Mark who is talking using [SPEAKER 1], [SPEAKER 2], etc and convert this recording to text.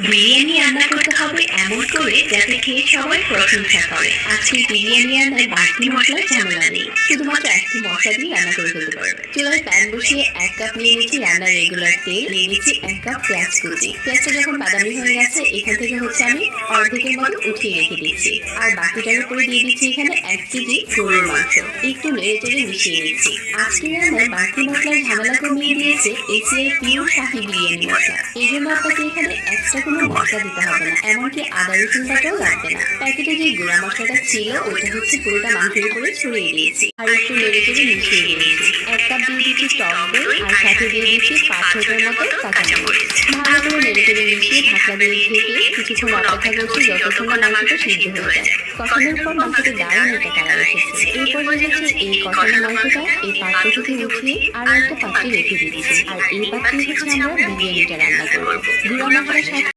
[SPEAKER 1] বিরিয়ানি রান্না করতে হবে এমন করে যাতে খেয়ে সবাই প্রশংসা করে। আজকের বিরিয়ানি রান্নায় বাড়তি মশলার ঝামেলা নেই, শুধুমাত্র একটি মশলা দিয়ে রান্না করে ফেলতে পারবে। চুলায় প্যান বসিয়ে 1 কাপ নিয়ে নিচ্ছি রান্নার রেগুলার তেল, নিয়ে নিচ্ছি 1 কাপ পেঁয়াজ কুচি। পেঁয়াজটা যখন বাদামি হয়ে গেছে এখান থেকে আমি অর্ধেকের মতো উঠিয়ে রেখে দিচ্ছি, আর বাকিটার উপরে দিয়ে দিচ্ছি এখানে 1 কেজি গরুর মাংস। একটু নেড়ে চেড়ে মিশিয়ে নিচ্ছি। আজকের রান্নায় বাড়তি মশলার ঝামেলা কমিয়ে দিয়েছে এসিআই পিওর শাহী বিরিয়ানি মশলা। এই জন্য আপনাকে এখানে এক্সট্রা কোনো মশলা দিতে হবে না, এমনকি আদা রসুন বাটাও লাগবে না। প্যাকেটে যে গুঁড়া মশলাটা ছিল ওটা পুরোটা মাংসের উপরে ছড়িয়ে দিয়েছি, আর একটু নেড়ে চেড়ে মিশিয়ে নিয়েছি। 1 কাপ দিয়ে দিচ্ছি টক দই, আর সাথে দিয়ে দিচ্ছি 5-6টার মতো কাঁচামরিচ। ভালো করে নেড়ে চেড়ে মিশিয়ে ঢাকনা দিয়ে ঢেকে কিছুক্ষণ অপেক্ষা করছি যতক্ষণ না মাংসটা সিদ্ধ হয়ে যায়। কষানোর পর মাংসটা দারুণ একটা কালার এসেছে। এরপর এই কষানো মাংসটা এই পাত্র থেকে উঠিয়ে আরো একটা পাত্রে রেখে দিচ্ছি, আর এই পাত্রে আমরা বিরিয়ানিটা রান্না করবো। গুঁড়া মশলার সাথে